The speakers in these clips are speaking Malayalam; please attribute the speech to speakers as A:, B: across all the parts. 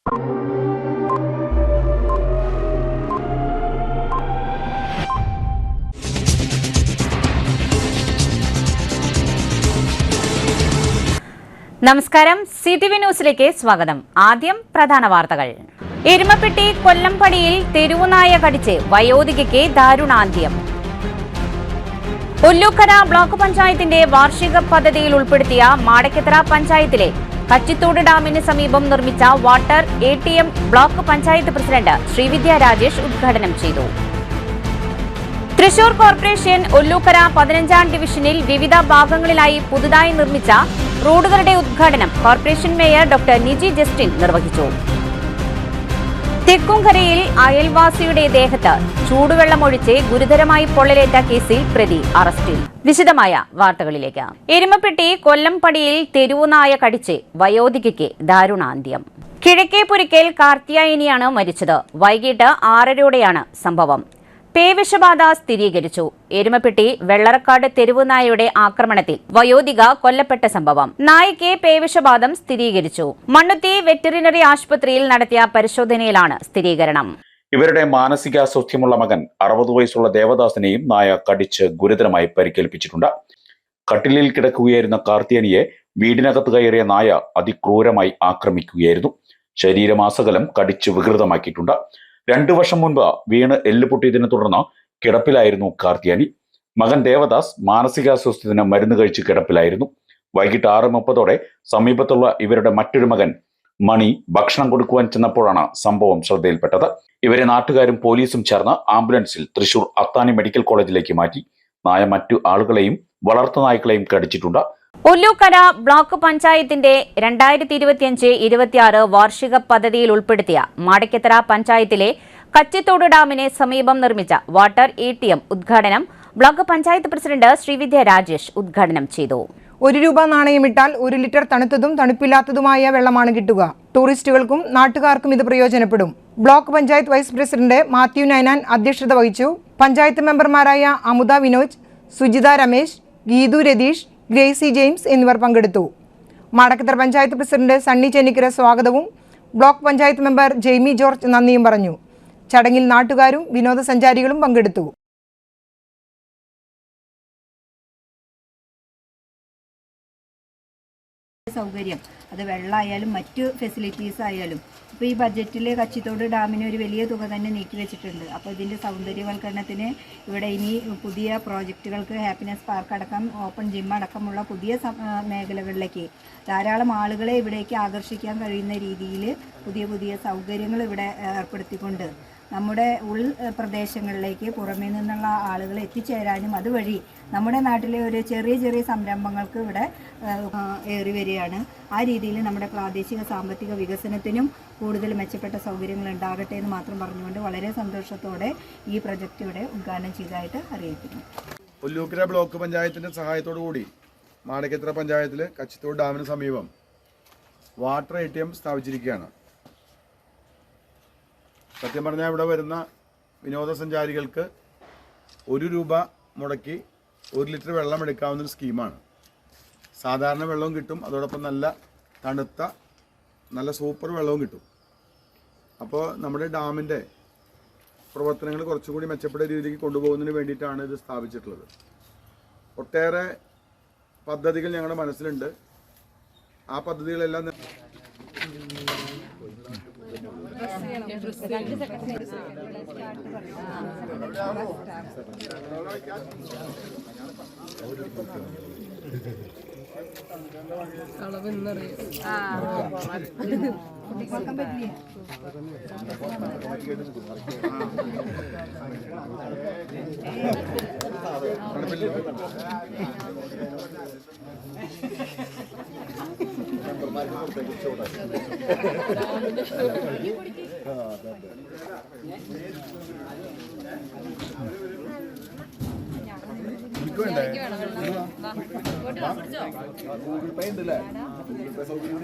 A: നമസ്കാരം, CTV ന്യൂസിലേക്ക് സ്വാഗതം. ആദ്യം പ്രധാന വാർത്തകൾ. എരുമപ്പെട്ടി കൊല്ലംപടിയിൽ തെരുവുനായ കടിച്ച് വയോധികയ്ക്ക് ദാരുണാന്ത്യം. ഒല്ലൂക്കര ബ്ലോക്ക് പഞ്ചായത്തിന്റെ വാർഷിക പദ്ധതിയിൽ ഉൾപ്പെടുത്തിയ മാടക്കത്തറ പഞ്ചായത്തിലെ കച്ചിത്തോട് ഡാമിന് സമീപം നിർമ്മിച്ച water ATM block panchayat president Srividya Rajesh ഉദ്ഘാടനം ചെയ്തു. തൃശൂർ കോർപ്പറേഷൻ ഒല്ലൂക്കര 15ാം ഡിവിഷനിൽ വിവിധ ഭാഗങ്ങളിലായി പുതുതായി നിർമ്മിച്ച റോഡുകളുടെ ഉദ്ഘാടനം corporation mayor doctor Niji Justin നിർവഹിച്ചു. തെക്കുംകരയിൽ അയൽവാസിയുടെ ദേഹത്ത് ചൂടുവെള്ളമൊഴിച്ച് ഗുരുതരമായി പൊള്ളലേറ്റ കേസിൽ പ്രതി അറസ്റ്റിൽ. വിശദമായ വാർത്തകളിലേക്ക്. എരുമപ്പെട്ടി കൊല്ലംപടിയിൽ തെരുവുനായ കടിച്ച് വയോധികയ്ക്ക് ദാരുണാന്ത്യം. കിഴക്കേപുരിക്കൽ കാർത്തിയായനിയാണ് മരിച്ചത്. വൈകിട്ട് 6:30യോടെയാണ് സംഭവം. പേവിഷബാധ സ്ഥിരീകരിച്ചു. എരുമപ്പെട്ടി വെള്ളറക്കാട് തെരുവുനായയുടെ ആക്രമണത്തിൽ വയോധിക കൊല്ലപ്പെട്ട സംഭവം. നായയ്ക്ക് പേവിഷബാധം സ്ഥിരീകരിച്ചു. മണ്ണുത്തി വെറ്ററിനറി ആശുപത്രിയിൽ നടത്തിയ പരിശോധനയിലാണ് സ്ഥിരീകരണം.
B: ഇവരുടെ മാനസികാസ്വാസ്ഥ്യമുള്ള മകൻ 60 വയസ്സുള്ള ദേവദാസിനെയും നായ കടിച്ച് ഗുരുതരമായി പരിക്കേൽപ്പിച്ചിട്ടുണ്ട്. കട്ടിലിൽ കിടക്കുകയായിരുന്ന കാർത്തിയാനിയെ വീടിനകത്ത് കയറിയ നായ അതിക്രൂരമായി ആക്രമിക്കുകയായിരുന്നു. ശരീരമാസകലം കടിച്ച് വികൃതമാക്കിയിട്ടുണ്ട്. 2 വർഷം മുൻപ് വീണ് എല്ലുപൊട്ടിയതിനെ തുടർന്ന് കിടപ്പിലായിരുന്നു കാർത്തിയാനി. മകൻ ദേവദാസ് മാനസികാസ്വാസ്ഥ്യത്തിന് മരുന്ന് കഴിച്ച് കിടപ്പിലായിരുന്നു. വൈകിട്ട് 6:30 സമീപത്തുള്ള ഇവരുടെ മറ്റൊരു മകൻ മണി ഭക്ഷണം കൊടുക്കുവാൻ ചെന്നപ്പോഴാണ് സംഭവം ശ്രദ്ധയിൽപ്പെട്ടത്. ഇവരെ നാട്ടുകാരും പോലീസും ചേർന്ന് ആംബുലൻസിൽ തൃശൂർ അത്താണി മെഡിക്കൽ കോളേജിലേക്ക് മാറ്റി. നായ മറ്റു ആളുകളെയും വളർത്തുനായ്ക്കളെയും കടിച്ചിട്ടുണ്ട്.
A: ഒല്ലൂക്കര ബ്ലോക്ക് പഞ്ചായത്തിന്റെ 2025-26 വാർഷിക പദ്ധതിയിൽ ഉൾപ്പെടുത്തിയ മാടക്കത്തറ പഞ്ചായത്തിലെ കച്ചിത്തോട് ഡാമിന് സമീപം നിർമ്മിച്ച വാട്ടർ ATM ഉദ്ഘാടനം ബ്ലോക്ക് പഞ്ചായത്ത് പ്രസിഡന്റ് ശ്രീവിദ്യ രാജേഷ് ഉദ്ഘാടനം ചെയ്തു.
C: ₹1 നാണയമിട്ടാൽ 1 ലിറ്റർ തണുത്തതും തണുപ്പില്ലാത്തതുമായ വെള്ളമാണ് കിട്ടുക. ടൂറിസ്റ്റുകൾക്കും നാട്ടുകാർക്കും ഇത് പ്രയോജനപ്പെടും. Block panchayat vice president Mathew Nainan അധ്യക്ഷത വഹിച്ചു. പഞ്ചായത്ത് മെമ്പർമാരായ അമുദ വിനോജ്, സുജിത രമേശ്, ഗീതു രതീഷ്, ഗ്രേസി ജെയിംസ് എന്നിവർ പങ്കെടുത്തു. മാടക്കത്തറ പഞ്ചായത്ത് പ്രസിഡന്റ് സണ്ണി ചെന്നിക്കര സ്വാഗതവും ബ്ലോക്ക് പഞ്ചായത്ത് മെമ്പർ ജെയ്മി ജോർജ് നന്ദിയും പറഞ്ഞു. ചടങ്ങിൽ നാട്ടുകാരും വിനോദസഞ്ചാരികളും പങ്കെടുത്തു.
D: സൗകര്യം അത് വെള്ളമായാലും മറ്റു ഫെസിലിറ്റീസ് ആയാലും ഇപ്പോൾ ഈ ബഡ്ജറ്റിൽ കച്ചിത്തോട് ഡാമിന് ഒരു വലിയ തുക തന്നെ നീക്കി വെച്ചിട്ടുണ്ട്. അപ്പോൾ ഇതിൻ്റെ സൗന്ദര്യവൽക്കരണത്തിന് ഇവിടെ ഇനി പുതിയ പ്രോജക്റ്റുകൾക്ക് ഹാപ്പിനെസ് പാർക്ക് അടക്കം ഓപ്പൺ ജിം അടക്കമുള്ള പുതിയ മേഖലകളിലേക്ക് ധാരാളം ആളുകളെ ഇവിടേക്ക് ആകർഷിക്കാൻ കഴിയുന്ന രീതിയിൽ പുതിയ പുതിയ സൗകര്യങ്ങൾ ഇവിടെ ഏർപ്പെടുത്തിക്കൊണ്ട് നമ്മുടെ പ്രദേശങ്ങളിലേക്ക് പുറമേ നിന്നുള്ള ആളുകൾ എത്തിച്ചേരാനും അതുവഴി നമ്മുടെ നാട്ടിലെ ഒരു ചെറിയ സംരംഭങ്ങൾക്ക് ഇവിടെ ഏറി വരികയാണ്. ആ രീതിയിൽ നമ്മുടെ പ്രാദേശിക സാമ്പത്തിക വികസനത്തിനും കൂടുതൽ മെച്ചപ്പെട്ട സൗകര്യങ്ങൾ ഉണ്ടാകട്ടെ എന്ന് മാത്രം പറഞ്ഞുകൊണ്ട് വളരെ സന്തോഷത്തോടെ ഈ പ്രൊജക്റ്റ് ഇവിടെ ഉദ്ഘാടനം ചെയ്തതായിട്ട് അറിയിക്കുന്നു.
E: ഒല്ലൂക്കര ബ്ലോക്ക് പഞ്ചായത്തിൻ്റെ സഹായത്തോടു കൂടി മാടക്കത്തറ പഞ്ചായത്തിൽ കച്ചിത്തോട് ഡാമിന് സമീപം വാട്ടർ ATM സ്ഥാപിച്ചിരിക്കുകയാണ്. സത്യം പറഞ്ഞാൽ ഇവിടെ വരുന്ന വിനോദസഞ്ചാരികൾക്ക് ₹1 മുടക്കി 1 ലിറ്റർ വെള്ളം എടുക്കാവുന്നൊരു സ്കീമാണ്. സാധാരണ വെള്ളവും കിട്ടും, അതോടൊപ്പം നല്ല തണുത്ത നല്ല സൂപ്പർ വെള്ളവും കിട്ടും. അപ്പോൾ നമ്മുടെ ഡാമിൻ്റെ പ്രവർത്തനങ്ങൾ കുറച്ചുകൂടി മെച്ചപ്പെട്ട രീതിയിലേക്ക് കൊണ്ടുപോകുന്നതിന് വേണ്ടിയിട്ടാണ് ഇത് സ്ഥാപിച്ചിട്ടുള്ളത്. ഒട്ടേറെ പദ്ധതികൾ ഞങ്ങളുടെ മനസ്സിലുണ്ട്. ആ പദ്ധതികളെല്ലാം ഗൂഗിൾ പേ ഉണ്ടല്ലേ? ഗൂഗിൾ പേ സൗകര്യം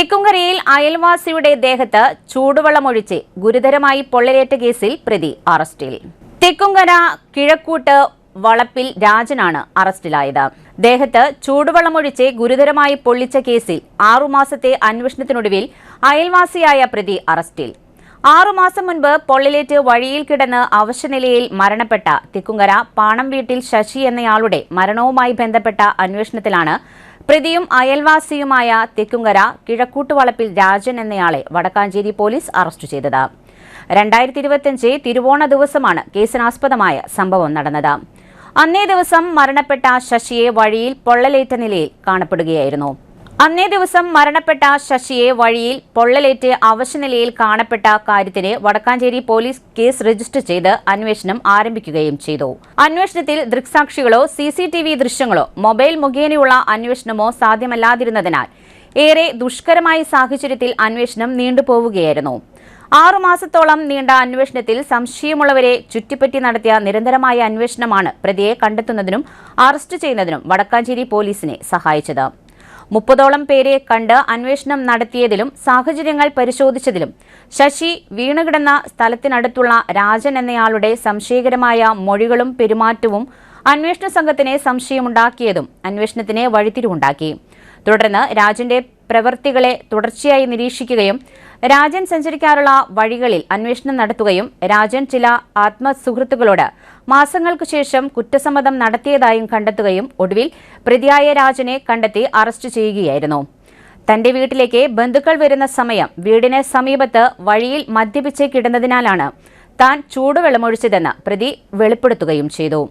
A: തെക്കുംകരയിൽ അയൽവാസിയുടെ ദേഹത്ത് ചൂടുവെള്ളമൊഴിച്ച് ഗുരുതരമായി പൊള്ളലേറ്റ കേസിൽ പ്രതി അറസ്റ്റിൽ. തെക്കുംകര കിഴക്കൂട്ട് വളപ്പിൽ രാജനാണ് അറസ്റ്റിലായത്. ദേഹത്ത് ചൂടുവെള്ളമൊഴിച്ച് ഗുരുതരമായി പൊള്ളിച്ച കേസിൽ 6 മാസത്തെ അന്വേഷണത്തിനൊടുവിൽ അയൽവാസിയായ പ്രതി അറസ്റ്റിൽ. 6 മാസം മുൻപ് പൊള്ളലേറ്റ് വഴിയിൽ കിടന്ന് അവശനിലയിൽ മരണപ്പെട്ട തെക്കുംകര പാണം വീട്ടിൽ ശശി എന്നയാളുടെ മരണവുമായി ബന്ധപ്പെട്ട അന്വേഷണത്തിലാണ് പ്രതിയും അയൽവാസിയുമായ തെക്കുംകര കിഴക്കൂട്ടുവളപ്പിൽ രാജൻ എന്നയാളെ വടക്കാഞ്ചേരി പോലീസ് അറസ്റ്റ് ചെയ്തത്. 2025 തിരുവോണ ദിവസമാണ് കേസിനാസ്പദമായ സംഭവം നടന്നത്. അന്നേ ദിവസം മരണപ്പെട്ട ശശിയെ വഴിയിൽ പൊള്ളലേറ്റ നിലയിൽ കാണപ്പെടുകയായിരുന്നു. അവശനിലയിൽ കാണപ്പെട്ട കാര്യത്തിന് വടക്കാഞ്ചേരി പോലീസ് കേസ് രജിസ്റ്റർ ചെയ്ത് അന്വേഷണം ആരംഭിക്കുകയും ചെയ്തു. അന്വേഷണത്തിൽ ദൃക്സാക്ഷികളോ CCTV ദൃശ്യങ്ങളോ മൊബൈൽ മുഖേനയുള്ള അന്വേഷണമോ സാധ്യമല്ലാതിരുന്നതിനാൽ ഏറെ ദുഷ്കരമായ സാഹചര്യത്തിൽ അന്വേഷണം നീണ്ടുപോവുകയായിരുന്നു. 6 മാസത്തോളം നീണ്ട അന്വേഷണത്തിൽ സംശയമുള്ളവരെ ചുറ്റിപ്പറ്റി നടത്തിയ നിരന്തരമായ അന്വേഷണമാണ് പ്രതിയെ കണ്ടെത്തുന്നതിനും അറസ്റ്റ് ചെയ്യുന്നതിനും വടക്കാഞ്ചേരി പോലീസിനെ സഹായിച്ചത്. 30ഓളം പേരെ കണ്ട് അന്വേഷണം നടത്തിയതിലും സാഹചര്യങ്ങൾ പരിശോധിച്ചതിലും ശശി വീണുകിടന്ന സ്ഥലത്തിനടുത്തുള്ള രാജൻ എന്നയാളുടെ സംശയകരമായ മൊഴികളും പെരുമാറ്റവും അന്വേഷണ സംഘത്തിന് സംശയമുണ്ടാക്കിയതും അന്വേഷണത്തിന് വഴിത്തിരിവുണ്ടാക്കി. തുടർന്ന് രാജന്റെ പ്രവൃത്തികളെ തുടർച്ചയായി നിരീക്ഷിക്കുകയും രാജൻ സഞ്ചരിക്കാറുള്ള വഴികളിൽ അന്വേഷണം നടത്തുകയും രാജൻ ചില ആത്മസുഹൃത്തുക്കളോട് മാസങ്ങൾക്കു ശേഷം കുറ്റസമ്മതം നടത്തിയതായും കണ്ടെത്തുകയും ഒടുവിൽ പ്രതിയായ രാജനെ കണ്ടെത്തി അറസ്റ്റ് ചെയ്യുകയായിരുന്നു. തന്റെ വീട്ടിലേക്ക് ബന്ധുക്കൾ വരുന്ന സമയം വീടിന് സമീപത്ത് വഴിയിൽ മദ്യപിച്ച് കിടന്നതിനാലാണ് താൻ ചൂടുവെള്ളമൊഴിച്ചതെന്ന് പ്രതി വെളിപ്പെടുത്തുകയും ചെയ്തു.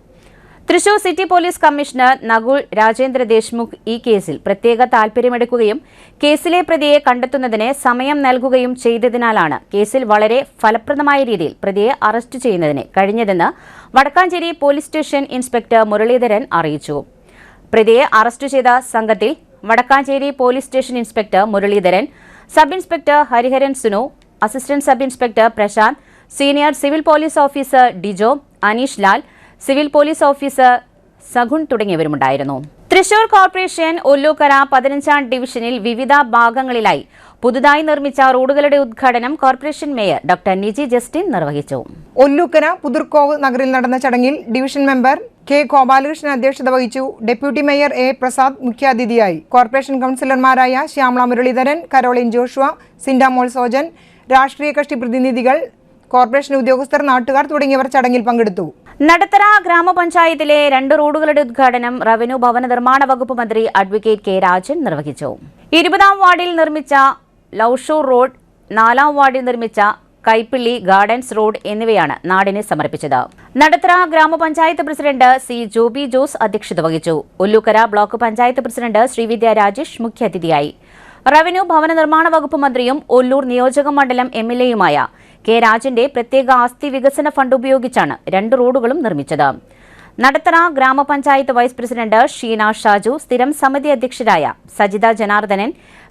A: Thrissur city police commissioner Nakul Rajendra Deshmukh ഈ കേസിൽ പ്രത്യേക താൽപര്യമെടുക്കുകയും കേസിലെ പ്രതിയെ കണ്ടെത്തുന്നതിന് സമയം നൽകുകയും ചെയ്തതിനാലാണ് കേസിൽ വളരെ ഫലപ്രദമായ രീതിയിൽ പ്രതിയെ അറസ്റ്റ് ചെയ്യുന്നതിന് കഴിഞ്ഞതെന്ന് Vadakkanchery police station inspector Muraleedharan അറിയിച്ചു. പ്രതിയെ അറസ്റ്റ് ചെയ്ത സംഘത്തിൽ Vadakkanchery police station inspector Muraleedharan, sub inspector Hariharan Sunu, assistant sub inspector Prasanth, senior civil police officer Dijo, Aneesh Lal, civil police officer Sagun തുടങ്ങിയവരുമുണ്ടായിരുന്നു. തൃശൂർ കോർപ്പറേഷൻ ഒല്ലൂക്കര 15ാം ഡിവിഷനിൽ വിവിധ ഭാഗങ്ങളിലായി പുതുതായി നിർമ്മിച്ച റോഡുകളുടെ ഉദ്ഘാടനം corporation mayor doctor Niji Justin നിർവഹിച്ചു.
C: ഒല്ലൂക്കര പുതുർക്കോവ് നഗറിൽ നടന്ന ചടങ്ങിൽ ഡിവിഷൻ മെമ്പർ കെ ഗോപാലകൃഷ്ണൻ അധ്യക്ഷത വഹിച്ചു. ഡെപ്യൂട്ടി മേയർ എ പ്രസാദ് മുഖ്യാതിഥിയായി. കോർപ്പറേഷൻ കൌൺസിലർമാരായ ശ്യാമള മുരളീധരൻ, കരോളിൻ ജോഷുവ, സിൻഡാമോൾ സോജൻ, രാഷ്ട്രീയ കക്ഷി പ്രതിനിധികൾ, കോർപ്പറേഷൻ ഉദ്യോഗസ്ഥർ, നാട്ടുകാർ തുടങ്ങിയവർ ചടങ്ങിൽ പങ്കെടുത്തു.
A: നടത്തറ ഗ്രാമപഞ്ചായത്തിലെ 2 റോഡുകളുടെ ഉദ്ഘാടനം റവന്യൂ ഭവന നിർമ്മാണ വകുപ്പ് മന്ത്രി അഡ്വക്കേറ്റ് കെ രാജൻ നിർവഹിച്ചു. 20ാം വാർഡിൽ നിർമ്മിച്ച ലൌഷൂർ റോഡ്, 4ാം വാർഡിൽ നിർമ്മിച്ച കൈപ്പിള്ളി ഗാർഡൻസ് റോഡ് എന്നിവയാണ് നാടിന് സമർപ്പിച്ചത്. നടത്തറ ഗ്രാമപഞ്ചായത്ത് പ്രസിഡന്റ് സി ജോബി ജോസ് അധ്യക്ഷത വഹിച്ചു. ഒല്ലൂക്കര ബ്ലോക്ക് പഞ്ചായത്ത് പ്രസിഡന്റ് ശ്രീവിദ്യ രാജേഷ് മുഖ്യാതിഥിയായി. റവന്യൂ ഭവന നിർമ്മാണ വകുപ്പ് മന്ത്രിയും ഒല്ലൂർ നിയോജക മണ്ഡലം MLAയുമായ കെ രാജന്റെ പ്രത്യേക ആസ്തി വികസന ഫണ്ട് ഉപയോഗിച്ചാണ് 2 റോഡുകളും നിർമ്മിച്ചത്. നടത്തറ ഗ്രാമപഞ്ചായത്ത് വൈസ് പ്രസിഡന്റ് ഷീന ഷാജു, സ്ഥിരം സമിതി അധ്യക്ഷരായ സജിത ജനാർദ്ദനൻ,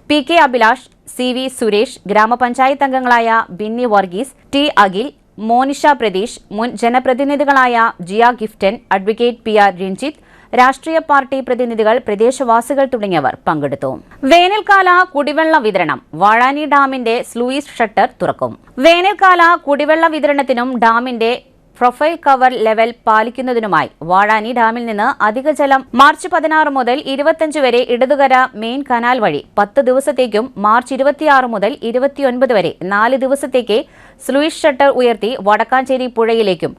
A: PK അഭിലാഷ്, CV സുരേഷ്, ഗ്രാമപഞ്ചായത്ത് അംഗങ്ങളായ ബിന്നി വർഗീസ്, T അഖിൽ, മോനിഷ പ്രതീഷ്, മുൻ ജനപ്രതിനിധികളായ ജിയ ഗിഫ്റ്റൻ, അഡ്വക്കേറ്റ് PR രഞ്ജിത്ത്, രാഷ്ട്രീയ പാർട്ടി പ്രതിനിധികൾ, പ്രദേശവാസികൾ തുടങ്ങിയവർ പങ്കെടുത്തു. വേനൽക്കാല കുടിവെള്ള വിതരണം. വാഴാനി ഡാമിന്റെ സ്ലൂയിസ് ഷട്ടർ തുറക്കും. വേനൽക്കാല കുടിവെള്ള വിതരണത്തിനും ഡാമിന്റെ പ്രൊഫൈൽ കവർ ലെവൽ പാലിക്കുന്നതിനുമായി വാഴാനി ഡാമിൽ നിന്ന് അധിക ജലം മാർച്ച് 16 മുതൽ 25 വരെ ഇടതുകര മെയിൻ കനാൽ വഴി 10 ദിവസത്തേക്കും മാർച്ച് 26 മുതൽ 29 വരെ 4 ദിവസത്തേക്ക് സ്ലൂയിസ് ഷട്ടർ ഉയർത്തി വടക്കാഞ്ചേരി പുഴയിലേക്കും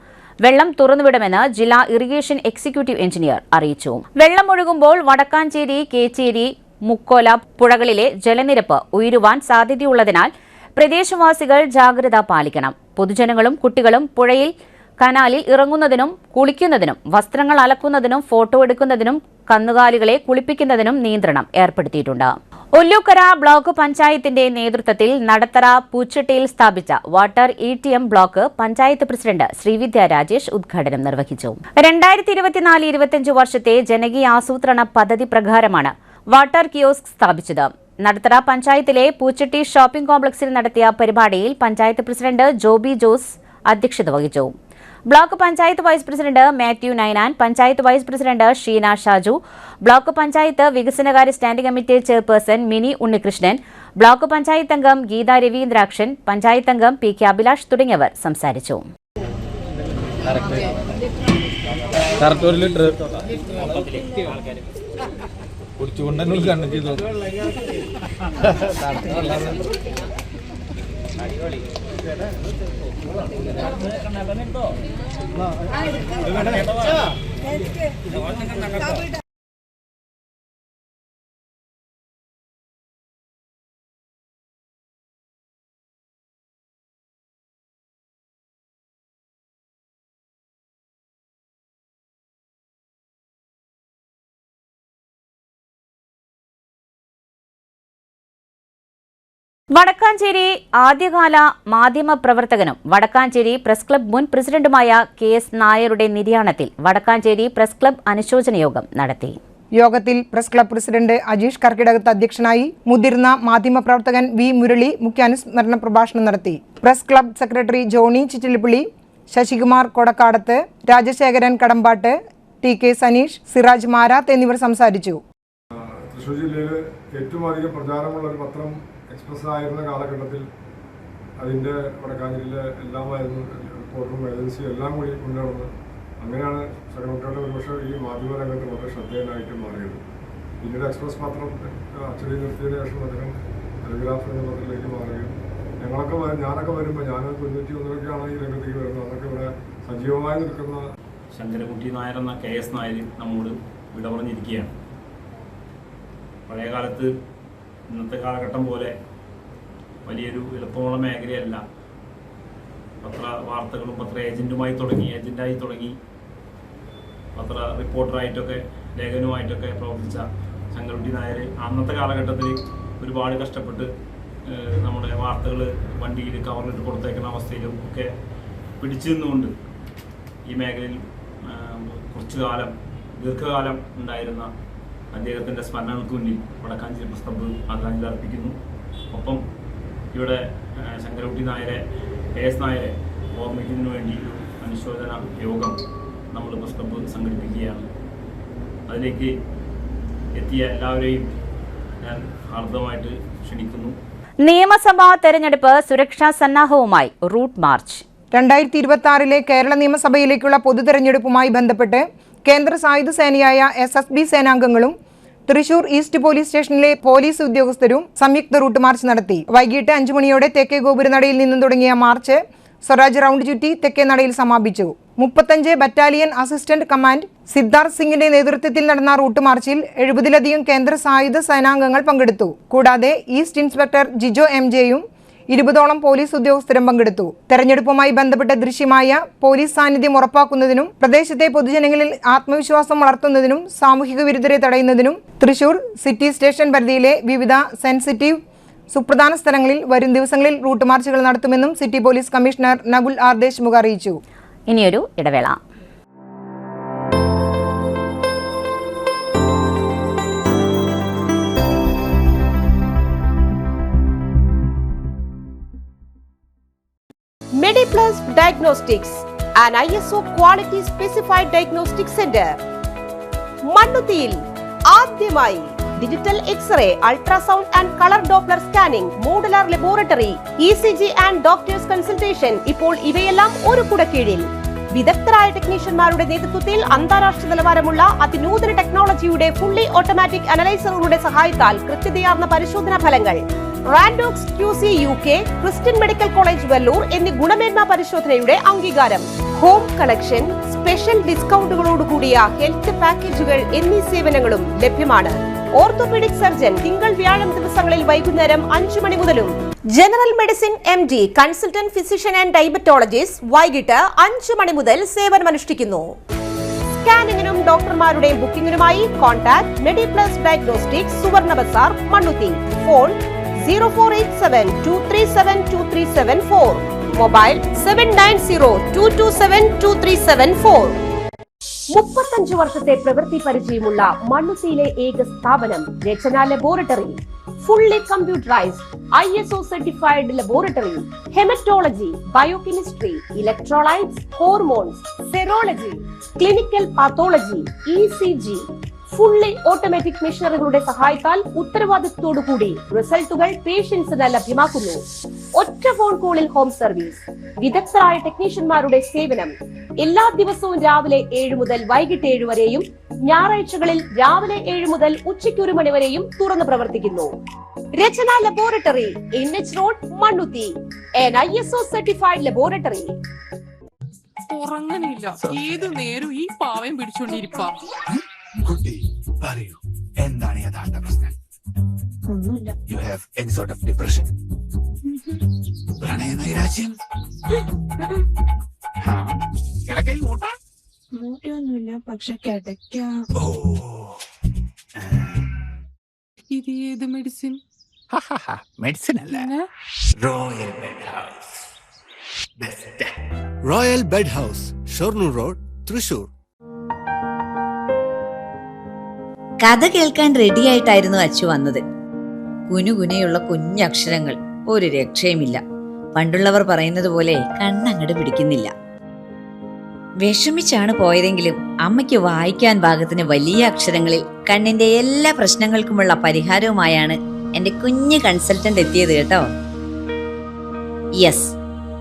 A: വെള്ളം തുറന്നുവിടുമെന്ന് ജില്ലാ ഇറിഗേഷൻ എക്സിക്യൂട്ടീവ് എഞ്ചിനീയർ അറിയിച്ചു. വെള്ളം ഒഴുകുമ്പോൾ വടക്കാഞ്ചേരി, കേച്ചേരി, മുക്കോല പുഴകളിലെ ജലനിരപ്പ് ഉയരുവാൻ സാധ്യതയുള്ളതിനാൽ പ്രദേശവാസികൾ ജാഗ്രത പാലിക്കണം. പൊതുജനങ്ങളും കുട്ടികളും പുഴയിൽ കനാലിൽ ഇറങ്ങുന്നതിനും കുളിക്കുന്നതിനും വസ്ത്രങ്ങൾ അലക്കുന്നതിനും ഫോട്ടോ എടുക്കുന്നതിനും കന്നുകാലികളെ കുളിപ്പിക്കുന്നതിനും നിയന്ത്രണം ഏർപ്പെടുത്തിയിട്ടുണ്ട്. ഒല്ലൂക്കര ബ്ലോക്ക് പഞ്ചായത്തിന്റെ നേതൃത്വത്തിൽ നടത്തറ പൂച്ചട്ടിയിൽ സ്ഥാപിച്ച water ATM block panchayat president Srividya Rajesh ഉദ്ഘാടനം നിർവഹിച്ചു. 2024-25 വർഷത്തെ ജനകീയ ആസൂത്രണ പദ്ധതി പ്രകാരമാണ് വാട്ടർ കിയോസ്ക് സ്ഥാപിച്ചത്. നടത്തറ പഞ്ചായത്തിലെ പൂച്ചട്ടി ഷോപ്പിംഗ് കോംപ്ലക്സിൽ നടത്തിയ പരിപാടിയിൽ പഞ്ചായത്ത് പ്രസിഡന്റ് ജോബി ജോസ് അധ്യക്ഷത വഹിച്ചു. Block panchayat vice president Mathew Ninan, panchayat vice president Sheena Shaju, block panchayat വികസനകാര്യ standing committee chairperson Mini Unnikrishnan, block panchayat അംഗം ഗീത രവീന്ദ്രാക്ഷൻ, പഞ്ചായത്ത് അംഗം പി കെ അഭിലാഷ് തുടങ്ങിയവർ സംസാരിച്ചു. വടക്കാഞ്ചേരി ആദ്യകാല മാധ്യമ പ്രവർത്തകനും വടക്കാഞ്ചേരി പ്രസ് ക്ലബ് മുൻ പ്രസിഡന്റുമായ KS നായരുടെ നിര്യാണത്തിൽ വടക്കാഞ്ചേരി പ്രസ് ക്ലബ് അനുശോചന യോഗം നടത്തി.
C: യോഗത്തിൽ press club president Ajeesh Karkidakathu അധ്യക്ഷനായി. മുതിർന്ന മാധ്യമപ്രവർത്തകൻ V മുരളി മുഖ്യാനുസ്മരണ പ്രഭാഷണം നടത്തി. Press club secretary Johnny Chittilappilly, Sasikumar Kodakkadath, Rajasekharan Kadambatt, TK Saneesh, Siraj Marath എന്നിവർ സംസാരിച്ചു.
F: തൃശ്ശൂർ ജില്ലയിൽ ഏറ്റവും അധികം പ്രചാരമുള്ള ഒരു പത്രം എക്സ്പ്രസ് ആയിരുന്ന കാലഘട്ടത്തിൽ അതിൻ്റെ വടക്കാഞ്ചേരിയിലെ എല്ലാമായിരുന്നു റിപ്പോർട്ടറും ഏജൻസിയും എല്ലാം കൂടി കൊണ്ടുവന്ന് അങ്ങനെയാണ് സെക്രട്ടറിയുടെ ഒരുപക്ഷെ ഈ മാധ്യമ രംഗത്ത് വളരെ ശ്രദ്ധേയനായിട്ട് മാറിയത്. പിന്നീട് എക്സ്പ്രസ് പത്രം അച്ചടി നിർത്തിയതിനു ശേഷം അദ്ദേഹം ടെലിഗ്രാഫ് എന്ന പത്രത്തിലേക്ക് മാറുകയും ഞാനൊക്കെ വരുമ്പോൾ ഞാൻ 91-ലൊക്കെയാണ് ഈ രംഗത്തേക്ക് വരുന്നത്. അതൊക്കെ ഇവിടെ സജീവമായി നിൽക്കുന്ന
G: ശങ്കരകുട്ടി നായർ എന്ന KS നായർ നമ്മോട് വിട പറഞ്ഞിരിക്കുകയാണ്. പഴയകാലത്ത് ഇന്നത്തെ കാലഘട്ടം പോലെ വലിയൊരു എളുപ്പമുള്ള മേഖലയല്ല പത്ര വാർത്തകളും പത്ര ഏജൻറ്റായി തുടങ്ങി പത്ര റിപ്പോർട്ടറായിട്ടൊക്കെ ലേഖനവുമായിട്ടൊക്കെ പ്രവർത്തിച്ച ശങ്കരകുട്ടി നായർ അന്നത്തെ കാലഘട്ടത്തിൽ ഒരുപാട് കഷ്ടപ്പെട്ട് നമ്മുടെ വാർത്തകൾ വണ്ടിയിൽ കവറിലിട്ട് കൊടുത്തേക്കുന്ന അവസ്ഥയിലും ഒക്കെ പിടിച്ചു നിന്നുകൊണ്ട് ഈ മേഖലയിൽ ദീർഘകാലം ഉണ്ടായിരുന്ന അദ്ദേഹത്തിൻ്റെ സ്മരണകൾക്ക് മുന്നിൽ വടക്കാഞ്ചേരി പ്രസ് ക്ലബ്ബ് ആദരാഞ്ജലി അർപ്പിക്കുന്നു. ഒപ്പം ഇവിടെ ശങ്കരകുട്ടി നായരെ KS നായരെ ഓർമ്മിക്കുന്നതിന് വേണ്ടി ഒരു അനുശോചന യോഗം നമ്മൾ പ്രസ് ക്ലബ്ബ് സംഘടിപ്പിക്കുകയാണ്. അതിലേക്ക് എത്തിയ എല്ലാവരെയും ഞാൻ ഹാർദവമായിട്ട് ക്ഷണിക്കുന്നു.
A: നിയമസഭാ തെരഞ്ഞെടുപ്പ് സുരക്ഷാ സന്നാഹവുമായി റൂട്ട് മാർച്ച്.
C: 2026 കേരള നിയമസഭയിലേക്കുള്ള പൊതുതെരഞ്ഞെടുപ്പുമായി ബന്ധപ്പെട്ട് കേന്ദ്ര സായുധ സേനയായ SSB സേനാംഗങ്ങളും തൃശൂർ ഈസ്റ്റ് പോലീസ് സ്റ്റേഷനിലെ പോലീസ് ഉദ്യോഗസ്ഥരും സംയുക്ത റൂട്ട് മാർച്ച് നടത്തി. വൈകിട്ട് 5 മണിയോടെ തെക്കേ ഗോപുരനടയിൽ നിന്നും തുടങ്ങിയ മാർച്ച് സ്വരാജ് റൗണ്ട് ചുറ്റി തെക്കേ നടയിൽ സമാപിച്ചു. 35 ബറ്റാലിയൻ അസിസ്റ്റന്റ് കമാൻഡ് സിദ്ധാർത്ഥ് സിംഗിന്റെ നേതൃത്വത്തിൽ നടന്ന റൂട്ട് മാർച്ചിൽ 70-ലധികം കേന്ദ്ര സായുധ സേനാംഗങ്ങൾ പങ്കെടുത്തു. കൂടാതെ ഈസ്റ്റ് ഇൻസ്പെക്ടർ ജിജോ MJയും 20ഓളം പോലീസ് ഉദ്യോഗസ്ഥരും പങ്കെടുത്തു. തെരഞ്ഞെടുപ്പുമായി ബന്ധപ്പെട്ട ദൃശ്യമായ പോലീസ് സാന്നിധ്യം ഉറപ്പാക്കുന്നതിനും പ്രദേശത്തെ പൊതുജനങ്ങളിൽ ആത്മവിശ്വാസം വളർത്തുന്നതിനും സാമൂഹിക വിരുദ്ധരെ തടയുന്നതിനും തൃശൂർ സിറ്റി സ്റ്റേഷൻ പരിധിയിലെ വിവിധ സെൻസിറ്റീവ് സുപ്രധാന സ്ഥലങ്ങളിൽ വരും ദിവസങ്ങളിൽ റൂട്ട് മാർച്ചുകൾ നടത്തുമെന്നും city police commissioner Nakul R Deshmukh അറിയിച്ചു.
A: ഇനിയൊരു ഇടവേള.
H: MediPlus Diagnostics, an ISO quality specified diagnostic center. മണ്ണുത്തിയിൽ ആദ്യമായി digital x-ray, ultrasound and colour Doppler scanning, modular laboratory, ECG and doctors consultation. ഇപ്പോൾ ഇവയെല്ലാം ഒരു കുടക്കീഴിൽ വിദഗ്ധരായ ടെക്നീഷ്യന്മാരുടെ നേതൃത്വത്തിൽ അന്താരാഷ്ട്ര നിലവാരമുള്ള അതിനൂതന ടെക്നോളജിയുടെ ഫുള്ളി ഓട്ടോമാറ്റിക് അനലൈസറുകളുടെ സഹായത്താൽ കൃത്യതയാർന്ന പരിശോധനാ ഫലങ്ങൾ. റാൻഡോക്സ് QC UK, Christian medical college Vellore എന്നീ ഗുണമേന്മ പരിശോധനയുടെ അംഗീകാരം. ഹോം കളക്ഷൻ, സ്പെഷ്യൽ ഡിസ്കൗണ്ടുകളോടുകൂടിയ ഹെൽത്ത് പാക്കേജുകൾ എന്നീ സേവനങ്ങളും ലഭ്യമാണ്. ഓർത്തോപീഡിക് സർജൻ തിങ്കൾ വ്യാഴം ദിവസങ്ങളിൽ വൈകുന്നേരം 5 മണി മുതലും. General medicine MD, consultant physician and diabetologist വൈകിട്ട് 5 മണി മുതൽ സേവനമനുഷ്ഠിക്കുന്നു. സ്കാനിങ്ങിനും ഡോക്ടർമാരുടെ ബുക്കിംഗിനുമായി കോൺടാക്ട് MediPlus Diagnostics, സുവർണ ബസാർ, മണ്ണുത്തി. Phone 0487-237-2374, mobile 790227-2374. 35 വർഷത്തെ പ്രവൃത്തി പരിചയമുള്ള മണ്ണുത്തിയിലെ ഏക സ്ഥാപനം Rachana laboratory. Fully computerised ISO certified laboratory, hematology, biochemistry, electrolytes, hormones, serology, clinical pathology, ECG, fully automatic മെഷീനറികളുടെ സഹായത്താൽ ഉത്തരവാദിത്തത്തോടുകൂടി റിസൾട്ടുകൾ പേഷ്യൻസിന് ലഭ്യമാക്കുന്നു. ഒറ്റ ഫോൺ കോളിൽ ഹോം സർവീസ്, വിദഗ്ധരായ ടെക്നീഷ്യന്മാരുടെ സേവനം. എല്ലാ ദിവസവും രാവിലെ 7 മുതൽ വൈകിട്ട് 7 വരെയും ഞായറാഴ്ചകളിൽ രാവിലെ 7 മുതൽ ഉച്ചയ്ക്ക് 1 മണി വരെയും തുറന്നു പ്രവർത്തിക്കുന്നു. Rachana laboratory, NH road, Mannuthy. an ISO certified laboratory.
I: ഉറങ്ങണില്ല, ഏതു നേരം ഈ പാവം പിടിച്ചോണ്ടിരിപ്പാ.
J: കുട്ടി പറയൂ, എന്താണ് യഥാർത്ഥ പ്രശ്നം?
I: ഒന്നുമില്ല.
J: You have any sort of depression, പ്രണയ നൈരാശ്യം?
I: മൂട്ടയൊന്നുമില്ല, പക്ഷെ കിടക്കാം.
J: ഓ,
I: ഇത് ഏത് മെഡിസിൻ?
J: മെഡിസിൻ അല്ല, royal bed house. Best royal bed house, Shoranur road, Thrissur.
K: കഥ കേൾക്കാൻ റെഡിയായിട്ടായിരുന്നു അച്ചു വന്നത്. കുനുകുനയുള്ള കുഞ്ഞക്ഷരങ്ങൾ, ഒരു രക്ഷയുമില്ല. പണ്ടുള്ളവർ പറയുന്നത് പോലെ കണ്ണങ്ങട് പിടിക്കുന്നില്ല. വിഷമിച്ചാണ് പോയതെങ്കിലും അമ്മയ്ക്ക് വായിക്കാൻ പാകത്തിന് വലിയ അക്ഷരങ്ങളിൽ കണ്ണിന്റെ എല്ലാ പ്രശ്നങ്ങൾക്കുമുള്ള പരിഹാരവുമായാണ് എന്റെ കുഞ്ഞ് കൺസൾട്ടന്റ് എത്തിയത് കേട്ടോ. യെസ്,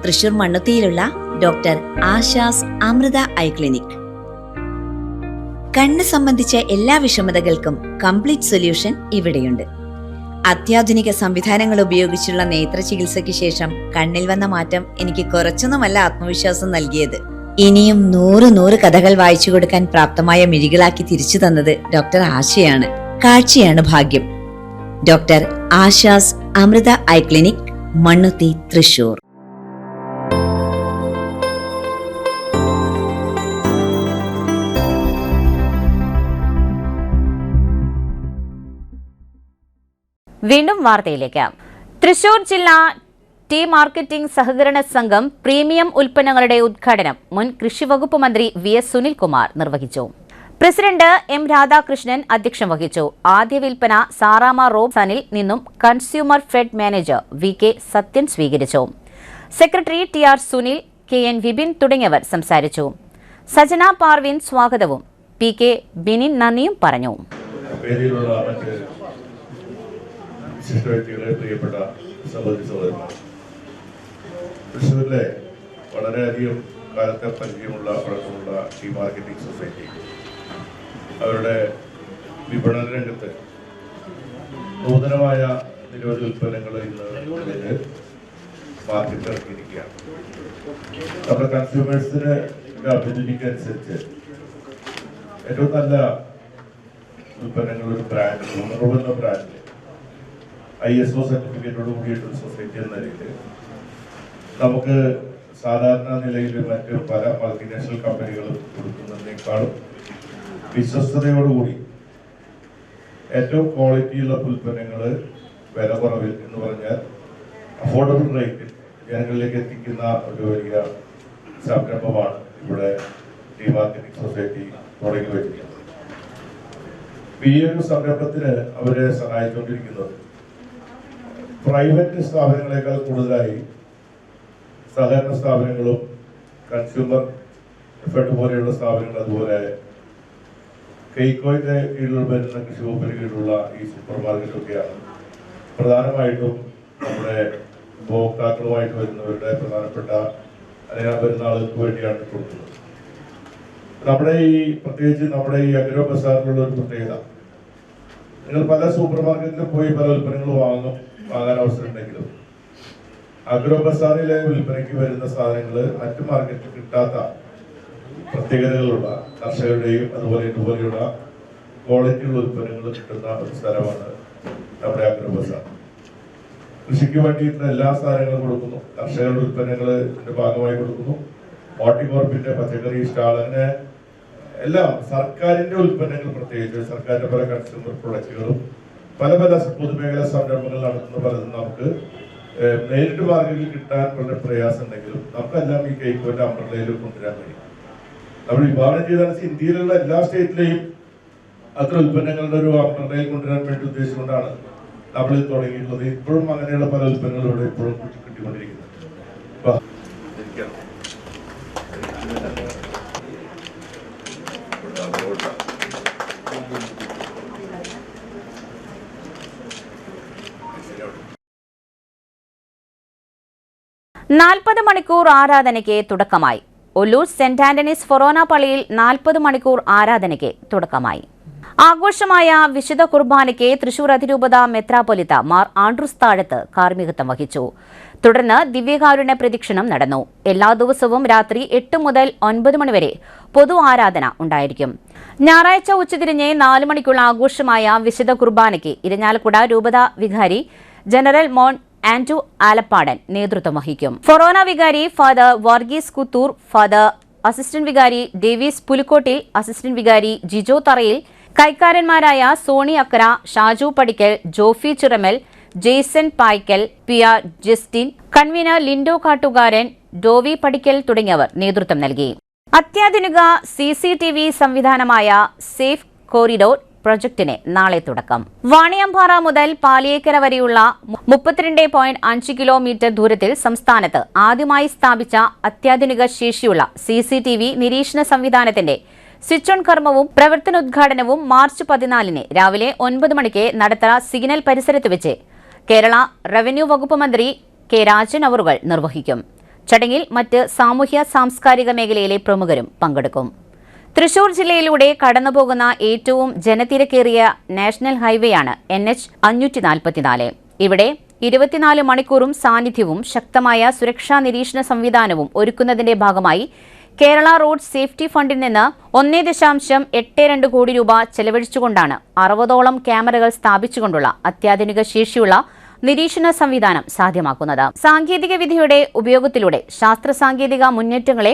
K: തൃശൂർ മണ്ണുത്തിയിലുള്ള doctor Asha's Amrita eye clinic. കണ്ണ് സംബന്ധിച്ച എല്ലാ വിഷമതകൾക്കും കംപ്ലീറ്റ് സൊല്യൂഷൻ ഇവിടെയുണ്ട്. അത്യാധുനിക സംവിധാനങ്ങൾ ഉപയോഗിച്ചുള്ള നേത്ര ചികിത്സയ്ക്ക് ശേഷം കണ്ണിൽ വന്ന മാറ്റം എനിക്ക് കുറച്ചൊന്നുമല്ല ആത്മവിശ്വാസം നൽകിയത്. ഇനിയും 100 കഥകൾ വായിച്ചു കൊടുക്കാൻ പ്രാപ്തമായ മിഴികളാക്കി തിരിച്ചു തന്നത് ഡോക്ടർ ആശയാണ്. കാഴ്ചയാണ് ഭാഗ്യം. Doctor Asha's Amrita eye clinic, Mannuthy, Thrissur.
A: വീണ്ടും വാർത്തയിലേക്ക്. തൃശൂർ ജില്ലാ ടീ മാർക്കറ്റിംഗ് സഹകരണ സംഘം പ്രീമിയം ഉൽപ്പന്നങ്ങളുടെ ഉദ്ഘാടനം മുൻ കൃഷിവകുപ്പ് മന്ത്രി VS സുനിൽകുമാർ നിർവഹിച്ചു. പ്രസിഡന്റ് M രാധാകൃഷ്ണൻ അധ്യക്ഷം വഹിച്ചു. ആദ്യ വിൽപ്പന സാറാമ റോബ്സണിൽ നിന്നും consumer fed manager VK Sathyan സ്വീകരിച്ചു. Secretary TR Sunil, KN Vipin തുടങ്ങിയവർ സംസാരിച്ചു. സജന പാർവിൻ സ്വാഗതവും PK ബിനിൻ നന്ദിയും പറഞ്ഞു.
L: പ്രിയപ്പെട്ട സഹോദരി സഹോദരന്മാർ, തൃശ്ശൂരിലെ വളരെയധികം കാലത്തെ പരിചയമുള്ള പഴക്കമുള്ള ടീ മാർക്കറ്റിംഗ് സൊസൈറ്റി അവരുടെ വിപണന രംഗത്ത് നൂതനമായ നിരവധി ഉൽപ്പന്നങ്ങൾ ഇന്ന് മാർക്കറ്റിൽ ഇറക്കിയിരിക്കുകയാണ്. നമ്മുടെ കൺസ്യൂമേഴ്സിന് അഭിരുചിക്കനുസരിച്ച് ഏറ്റവും നല്ല ഉൽപ്പന്നങ്ങൾ ഒരു ബ്രാൻഡ്, ഉണർവുന്ന ബ്രാൻഡ് ISO സർട്ടിഫിക്കറ്റോട് കൂടിയിട്ടൊരു സൊസൈറ്റി എന്ന നിലയിൽ നമുക്ക് സാധാരണ നിലയിൽ മറ്റ് പല മൾട്ടിനാഷണൽ കമ്പനികളും കൊടുക്കുന്നതിനേക്കാളും വിശ്വസ്തയോടുകൂടി ഏറ്റവും ക്വാളിറ്റിയുള്ള ഉൽപ്പന്നങ്ങൾ വില കുറവിൽ എന്ന് പറഞ്ഞാൽ അഫോർഡബിൾ റേറ്റിൽ ജനങ്ങളിലേക്ക് എത്തിക്കുന്ന ഒരു വലിയ സംരംഭമാണ് ഇവിടെ ടീ മാർക്കറ്റിംഗ് സൊസൈറ്റി തുടങ്ങി വെച്ചിരിക്കുന്നത്. ഈ ഒരു സംരംഭത്തിന് അവരെ സഹായിച്ചുകൊണ്ടിരിക്കുന്നത് പ്രൈവറ്റ് സ്ഥാപനങ്ങളെക്കാൾ കൂടുതലായി സഹകരണ സ്ഥാപനങ്ങളും കൺസ്യൂമർ ഫെഡ് പോലെയുള്ള സ്ഥാപനങ്ങൾ, അതുപോലെ കെയ്ക്കോയുടെ കീഴിൽ വരുന്ന കൃഷി വകുപ്പിന് കീഴിലുള്ള ഈ സൂപ്പർ മാർക്കറ്റൊക്കെയാണ് പ്രധാനമായിട്ടും നമ്മുടെ ഉപഭോക്താക്കളുമായിട്ട് വരുന്നവരുടെ പ്രധാനപ്പെട്ട വരുന്ന ആളുകൾക്ക് വേണ്ടിയാണ് കൊടുക്കുന്നത്. നമ്മുടെ പ്രത്യേകിച്ച് നമ്മുടെ ഈ അഗ്രോ ബസാറിലുള്ള ഒരു പ്രത്യേകത, നിങ്ങൾ പല സൂപ്പർ മാർക്കറ്റിലും പോയി പല ഉൽപ്പന്നങ്ങൾ വാങ്ങാൻ അവസരം ഉണ്ടെങ്കിലും അഗ്രോ ബസാറിലെ വിൽപ്പനയ്ക്ക് വരുന്ന സാധനങ്ങൾ മറ്റു മാർക്കറ്റിൽ കിട്ടാത്ത പ്രത്യേകതകളുള്ള കർഷകരുടെയും അതുപോലെ ഇതുപോലെയുള്ള ക്വാളിറ്റിയുള്ള ഉൽപ്പന്നങ്ങൾ കിട്ടുന്ന ഒരു സ്ഥലമാണ് നമ്മുടെ അഗ്രോ ബസാർ. കൃഷിക്ക് വേണ്ടിയിട്ടുള്ള എല്ലാ സാധനങ്ങളും കൊടുക്കുന്നു, കർഷകരുടെ ഉൽപ്പന്നങ്ങളുടെ ഭാഗമായി കൊടുക്കുന്നു, ഹോർട്ടികോർപ്പിന്റെ പച്ചക്കറി സ്റ്റാൾ, അങ്ങനെ എല്ലാം സർക്കാരിന്റെ ഉൽപ്പന്നങ്ങൾ, പ്രത്യേകിച്ച് സർക്കാരിന്റെ പല കൺസ്യൂമർ പ്രൊഡക്റ്റുകളും പല പല പൊതുമേഖലാ സംരംഭങ്ങൾ നടത്തുന്ന പലതും നമുക്ക് നേരിട്ട് മാർക്കറ്റിൽ കിട്ടാൻ വളരെ പ്രയാസം ഉണ്ടെങ്കിലും നമുക്കെല്ലാം ഈ കെയ്ക്കോന്റെ അംബ്രല്ലയിൽ കൊണ്ടുവരാൻ കഴിയും. നമ്മൾ വിഭാവനം ചെയ്താൽ ഇന്ത്യയിലുള്ള എല്ലാ സ്റ്റേറ്റിലെയും അത്ര ഉൽപ്പന്നങ്ങളുടെ ഒരു അംബ്രല്ലയിൽ കൊണ്ടുവരാൻ വേണ്ടി ഉദ്ദേശിച്ചുകൊണ്ടാണ് നമ്മൾ തുടങ്ങിയിട്ടുള്ളത്. ഇപ്പോഴും അങ്ങനെയുള്ള പല ഉൽപ്പന്നങ്ങളും ഇവിടെ ഇപ്പോഴും കിട്ടിക്കൊണ്ടിരിക്കുന്നുണ്ട്.
A: നാൽപ്പത് മണിക്കൂർ ആരാധനയ്ക്ക് തുടക്കമായി. ഒല്ലൂർ സെന്റ് ആന്റണീസ് ഫൊറോന പള്ളിയിൽ 40 മണിക്കൂർ ആരാധനയ്ക്ക് തുടക്കമായി. ആഘോഷമായ വിശുദ്ധ കുർബാനയ്ക്ക് തൃശൂർ അതിരൂപത മെത്രാപ്പൊലിത്ത മാർ ആൻഡ്രൂസ് താഴത്ത് കാർമ്മികത്വം വഹിച്ചു. തുടർന്ന് ദിവ്യകാരുണ്യ പ്രദക്ഷിണം നടന്നു. എല്ലാ ദിവസവും രാത്രി 8 മുതൽ 9 മണിവരെ പൊതു ആരാധന ഉണ്ടായിരിക്കും. ഞായറാഴ്ച ഉച്ചതിരിഞ്ഞ് 4 മണിക്കുള്ള ആഘോഷമായ വിശുദ്ധ കുർബാനയ്ക്ക് ഇരിഞ്ഞാലക്കുട രൂപത വികാരി ജനറൽ മോൺ ആൻഡ്രു ആലപ്പാടൻ നേതൃത്വം വഹിക്കും. ഫൊറോന വികാരി father Varghese Kuthur, father assistant വികാരി ഡേവിസ് പുലിക്കോട്ടിൽ, അസിസ്റ്റന്റ് വികാരി ജിജോ തറയിൽ, കൈക്കാരന്മാരായ സോണി അക്കര, ഷാജു പടിക്കൽ, ജോഫി ചിറമൽ, ജെയ്സൺ പായ്ക്കൽ, പിയ ജസ്റ്റിൻ, കൺവീനർ ലിൻഡോ കാട്ടുകാരൻ, ഡോവി പടിക്കൽ തുടങ്ങിയവർ നേതൃത്വം നൽകി. അത്യാധുനിക CCTV സംവിധാനമായ സേഫ് കോറിഡോർ പ്രൊജക്ടിന് നാളെ തുടക്കം. വാണിയമ്പാറ മുതൽ പാലിയേക്കര വരെയുള്ള 32.5 കിലോമീറ്റർ ദൂരത്തിൽ സംസ്ഥാനത്ത് ആദ്യമായി സ്ഥാപിച്ച അത്യാധുനിക ശേഷിയുള്ള CCTV നിരീക്ഷണ സംവിധാനത്തിന്റെ സ്വിച്ച് ഓൺ കർമ്മവും പ്രവർത്തനോദ്ഘാടനവും മാർച്ച് 14 രാവിലെ 9 മണിക്ക് നടത്തറ സിഗ്നൽ പരിസരത്ത് വെച്ച് കേരള റവന്യൂ വകുപ്പ് മന്ത്രി കെ രാജൻ അവറുകൾ നിർവഹിക്കും. ചടങ്ങിൽ മറ്റ് സാമൂഹ്യ സാംസ്കാരിക മേഖലയിലെ പ്രമുഖരും പങ്കെടുക്കും. തൃശൂർ ജില്ലയിലൂടെ കടന്നുപോകുന്ന ഏറ്റവും ജനത്തിരക്കേറിയ നാഷണൽ ഹൈവേയാണ് NH 544. ഇവിടെ 24 മണിക്കൂറും സാന്നിധ്യവും ശക്തമായ സുരക്ഷാ നിരീക്ഷണ സംവിധാനവും ഒരുക്കുന്നതിന്റെ ഭാഗമായി കേരള റോഡ് സേഫ്റ്റി ഫണ്ടിൽ നിന്ന് 1.82 കോടി രൂപ ചെലവഴിച്ചുകൊണ്ടാണ് 60ഓളം ക്യാമറകൾ സ്ഥാപിച്ചുകൊണ്ടുള്ള അത്യാധുനിക ശേഷിയുള്ള നിരീക്ഷണ സംവിധാനം സാധ്യമാക്കുന്നത്. സാങ്കേതിക വിദ്യയുടെ ഉപയോഗത്തിലൂടെ ശാസ്ത്ര സാങ്കേതിക മുന്നേറ്റങ്ങളെ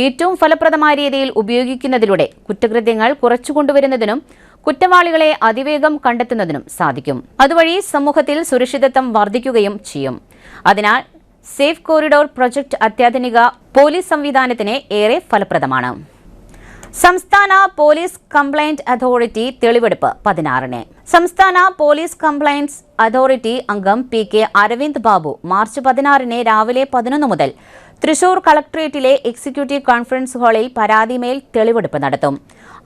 A: ഏറ്റവും ഫലപ്രദമായ രീതിയിൽ ഉപയോഗിക്കുന്നതിലൂടെ കുറ്റകൃത്യങ്ങൾ കുറച്ചുകൊണ്ടുവരുന്നതിനും കുറ്റവാളികളെ അതിവേഗം കണ്ടെത്തുന്നതിനും സാധിക്കും. അതുവഴി സമൂഹത്തിൽ സുരക്ഷിതത്വം വർദ്ധിക്കുകയും ചെയ്യും. അതിനാൽ സേഫ് കോറിഡോർ പ്രൊജക്ട് അത്യാധുനിക പോലീസ് സംവിധാനത്തിന് ഏറെ ഫലപ്രദമാണ്. സംസ്ഥാന പോലീസ് കംപ്ലയിന്റ് അതോറിറ്റി തെളിവെടുപ്പ് 16-ന്. സംസ്ഥാന പോലീസ് കംപ്ലയിന്റ്സ് അതോറിറ്റി അംഗം PK അരവിന്ദ് ബാബു മാർച്ച് 16-ന് രാവിലെ 11 മുതൽ തൃശൂർ കളക്ടറേറ്റിലെ എക്സിക്യൂട്ടീവ് കോൺഫറൻസ് ഹാളിൽ പരാതിമേൽ തെളിവെടുപ്പ് നടത്തും.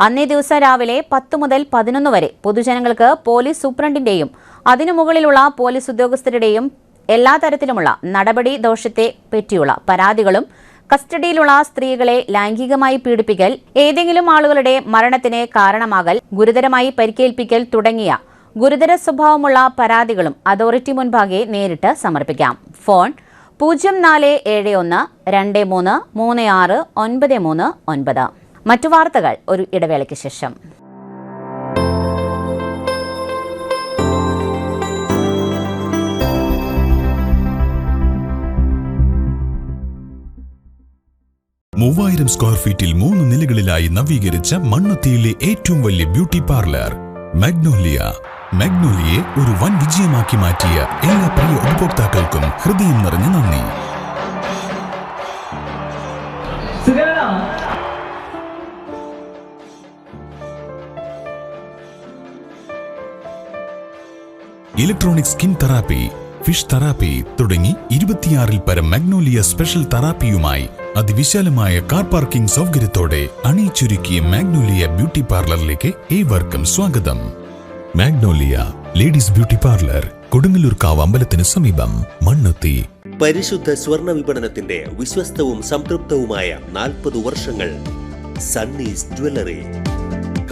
A: അന്നേ ദിവസം രാവിലെ 10 മുതൽ 11 വരെ പൊതുജനങ്ങൾക്ക് പോലീസ് സൂപ്രണ്ടിന്റെയും അതിനു മുകളിലുള്ള പോലീസ് ഉദ്യോഗസ്ഥരുടെയും എല്ലാ തരത്തിലുമുള്ള നടപടി ദോഷത്തെ പറ്റിയുള്ള പരാതികളും, കസ്റ്റഡിയിലുള്ള സ്ത്രീകളെ ലൈംഗികമായി പീഡിപ്പിക്കൽ, ഏതെങ്കിലും ആളുകളുടെ മരണത്തിന് കാരണമാകൽ, ഗുരുതരമായി പരിക്കേൽപ്പിക്കൽ തുടങ്ങിയ ഗുരുതര സ്വഭാവമുള്ള പരാതികളും അതോറിറ്റി മുൻപാകെ നേരിട്ട് സമർപ്പിക്കാം. ഫോൺ 0472233693. മറ്റു വാർത്തകൾ ഒരു ഇടവേളയ്ക്ക് ശേഷം.
M: മൂവായിരം സ്ക്വയർ ഫീറ്റിൽ 3 നിലകളിലായി നവീകരിച്ച മണ്ണുത്തിയിലെ ഏറ്റവും വലിയ ബ്യൂട്ടി പാർലർ മാഗ്നോലിയ. മാഗ്നോലിയെ ഒരു വൻ വിജയമാക്കി മാറ്റിയ എല്ലാ പ്രിയ ഉപഭോക്താക്കൾക്കും ഹൃദയം നിറഞ്ഞ നന്ദി. Electronic skin therapy, fish therapy തുടങ്ങി 26-ൽ പരം മാഗ്നോലിയ സ്പെഷ്യൽ തെറാപ്പിയുമായി അതിവിശാലമായ കാർ പാർക്കിംഗ് സൗകര്യത്തോടെ അണിയിച്ചൊരുക്കിയ മാഗ്നോലിയ ബ്യൂട്ടി പാർലറിലേക്ക് ഏവർക്കും സ്വാഗതം. മാഗ്നോലിയ ലേഡീസ് ബ്യൂട്ടി പാർലർ, കൊടുങ്ങല്ലൂർക്കാവ് അമ്പലത്തിന് സമീപം, മണ്ണുത്തി.
N: പരിശുദ്ധ സ്വർണ്ണ വിപണനത്തിന്റെ വിശ്വസ്തവും സംതൃപ്തവുമായ 40 വർഷങ്ങൾ. സണ്ണീസ് ജ്വല്ലറി.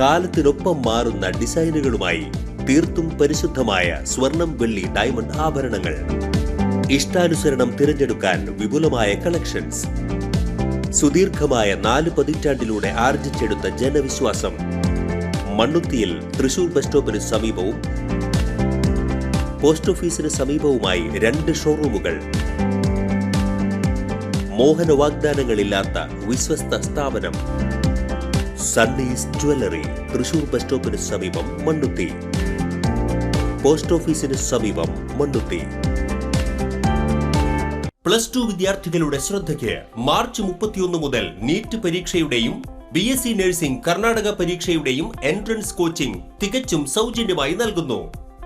N: കാലത്തിനൊപ്പം മാറുന്ന ഡിസൈനുകളുമായി തീർത്തും പരിശുദ്ധമായ സ്വർണം, വെള്ളി, ഡയമണ്ട് ആഭരണങ്ങൾ. ഇഷ്ടാനുസരണം തിരഞ്ഞെടുക്കാൻ വിപുലമായ കളക്ഷൻസ്. സുദീർഘമായ 4 പതിറ്റാണ്ടിലൂടെ ആർജിച്ചെടുത്ത ജനവിശ്വാസം. മണ്ണുത്തിയിൽ തൃശൂർ ബസ് സ്റ്റോപ്പിന് സമീപവും പോസ്റ്റ് ഓഫീസിന് സമീപവുമായി 2 ഷോറൂമുകൾ. മോഹന വാഗ്ദാനങ്ങളില്ലാത്ത വിശ്വസ്ത സ്ഥാപനം. സണ്ണീസ് ജ്വല്ലറി, തൃശൂർ ബസ് സ്റ്റോപ്പിന് സമീപം, മണ്ണുത്തി. പോസ്റ്റ് ഓഫീസിന് സമീപം, മണ്ണുത്തി. +2 വിദ്യാർത്ഥികളുടെ ശ്രദ്ധയ്ക്ക് മാർച്ച് 31 മുതൽ നീറ്റ് പരീക്ഷയുടെയും BSc നഴ്സിംഗ് കർണാടക പരീക്ഷയുടെയും എൻട്രൻസ് കോച്ചിംഗ് തികച്ചും സൗജന്യമായി നൽകുന്നു.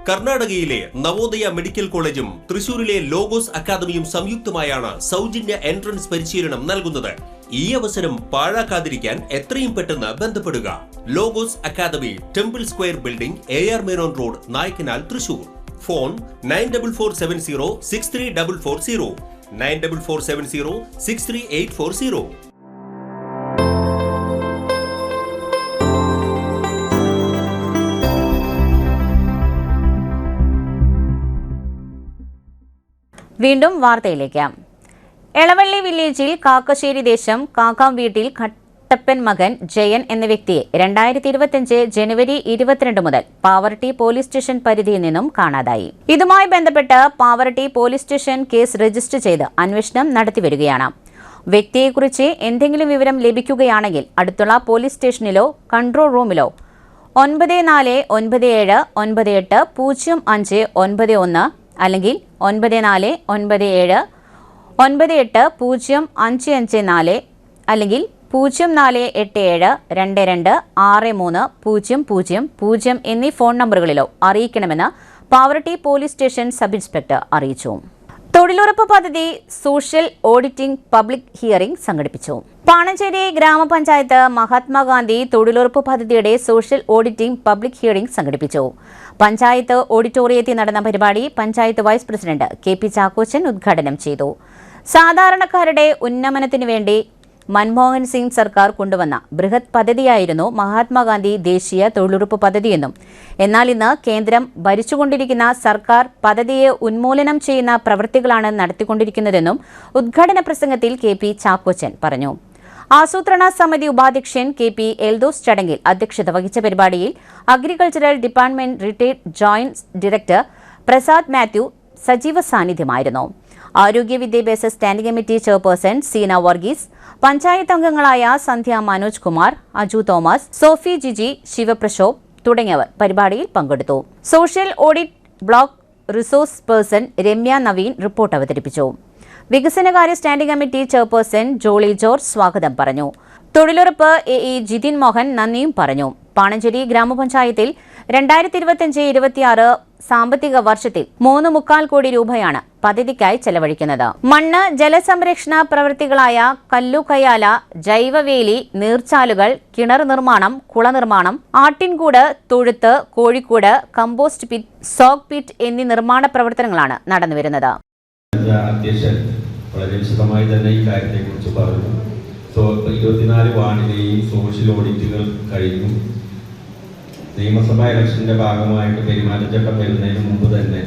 N: കർണാടകയിലെ നവോദയ മെഡിക്കൽ കോളേജും തൃശൂരിലെ ലോഗോസ് അക്കാദമിയും സംയുക്തമായാണ് സൗജന്യ എൻട്രൻസ് പരിശീലനം നൽകുന്നത്. ഈ അവസരം പാഴാക്കാതിരിക്കാൻ എത്രയും പെട്ടെന്ന് ബന്ധപ്പെടുക. Logos academy, temple square building, AR Menon road, Naikkanal, Thrissur. Phone 9447063440, 9447063840.
A: വീണ്ടും വാർത്തയിലേക്ക്. എളവള്ളി വില്ലേജിൽ കാക്കശ്ശേരി ദേശം കാക്കാം വീട്ടിൽ കട്ടപ്പൻ മകൻ ജയൻ എന്ന വ്യക്തിയെ 2025 ജനുവരി 22 മുതൽ പാവറട്ടി പോലീസ് സ്റ്റേഷൻ പരിധിയിൽ നിന്നും കാണാതായി. ഇതുമായി ബന്ധപ്പെട്ട് Pavaratty police station case register ചെയ്ത് അന്വേഷണം നടത്തിവരികയാണ്. വ്യക്തിയെക്കുറിച്ച് എന്തെങ്കിലും വിവരം ലഭിക്കുകയാണെങ്കിൽ അടുത്തുള്ള പോലീസ് സ്റ്റേഷനിലോ കൺട്രോൾ റൂമിലോ 94980591 അല്ലെങ്കിൽ 9497980554 അല്ലെങ്കിൽ 0487226300 എന്നീ ഫോൺ നമ്പറുകളിലോ അറിയിക്കണമെന്ന് Pavaratty police station sub inspector അറിയിച്ചു. തൊഴിലുറപ്പ് പദ്ധതി സോഷ്യൽ ഓഡിറ്റിംഗ് പബ്ലിക് ഹിയറിംഗ് സംഘടിപ്പിച്ചു. പാണഞ്ചേരി ഗ്രാമപഞ്ചായത്ത് മഹാത്മാഗാന്ധി തൊഴിലുറപ്പ് പദ്ധതിയുടെ സോഷ്യൽ ഓഡിറ്റിംഗ് പബ്ലിക് ഹിയറിംഗ് സംഘടിപ്പിച്ചു. പഞ്ചായത്ത് ഓഡിറ്റോറിയത്തിൽ നടന്ന പരിപാടി panchayat vice president KP Chackochan ഉദ്ഘാടനം ചെയ്തു. സാധാരണക്കാരുടെ ഉന്നമനത്തിനു വേണ്ടി മൻമോഹൻ സിംഗ് സർക്കാർ കൊണ്ടുവന്ന ബൃഹത് പദ്ധതിയായിരുന്നു മഹാത്മാഗാന്ധി ദേശീയ തൊഴിലുറപ്പ് പദ്ധതിയെന്നും എന്നാൽ ഇന്ന് കേന്ദ്രം ഭരിച്ചുകൊണ്ടിരിക്കുന്ന സർക്കാർ പദ്ധതിയെ ഉന്മൂലനം ചെയ്യുന്ന പ്രവൃത്തികളാണ് നടത്തിക്കൊണ്ടിരിക്കുന്നതെന്നും ഉദ്ഘാടന പ്രസംഗത്തിൽ KP ചാക്കോച്ചൻ പറഞ്ഞു. ആസൂത്രണ സമിതി ഉപാധ്യക്ഷൻ KP എൽദോസ് ചടങ്ങിൽ അധ്യക്ഷത വഹിച്ച പരിപാടിയിൽ agricultural department retired joint director Prasad Mathew സജീവ സാന്നിധ്യമായിരുന്നു. ആരോഗ്യ വിദ്യാഭ്യാസ standing committee chairperson Seena Varghese, panchayat അംഗങ്ങളായ സന്ധ്യ മനോജ് കുമാർ, അജു തോമസ്, സോഫി ജിജി, ശിവപ്രശോഭ് തുടങ്ങിയവർ പരിപാടിയിൽ പങ്കെടുത്തു. Social audit block resource person Ramya Naveen report അവതരിപ്പിച്ചു. വികസനകാര്യ standing committee chairperson Jolly George സ്വാഗതം പറഞ്ഞു. തൊഴിലുറപ്പ് AE ജിതിൻ മോഹൻ നന്ദിയും പറഞ്ഞു. പാണഞ്ചേരി ഗ്രാമപഞ്ചായത്തിൽ 2025-26 സാമ്പത്തിക വർഷത്തിൽ 3.25 കോടി രൂപയാണ് പദ്ധതിക്കായി ചെലവഴിക്കുന്നത്. മണ്ണ് ജലസംരക്ഷണ പ്രവൃത്തികളായ കല്ലുകയ്യാല, ജൈവവേലി, നീർച്ചാലുകൾ, കിണർ നിർമ്മാണം, കുളനിർമ്മാണം, ആട്ടിൻകൂട്, തൊഴുത്ത്, കോഴിക്കൂട്, കമ്പോസ്റ്റ് പിറ്റ്, സോഗ് പിറ്റ് എന്നീ നിർമ്മാണ പ്രവർത്തനങ്ങളാണ് നടന്നുവരുന്നത്.
O: അധ്യക്ഷൻ വളരെ വിശദമായി തന്നെ ഈ കാര്യത്തെക്കുറിച്ച് പറഞ്ഞു. 24 വാർഡിലെയും സോഷ്യൽ ഓഡിറ്റുകൾ കഴിഞ്ഞു. നിയമസഭാ ഇലക്ഷന്റെ ഭാഗമായിട്ട് പെരുമാറ്റച്ചട്ടം വരുന്നതിന് മുമ്പ് തന്നെ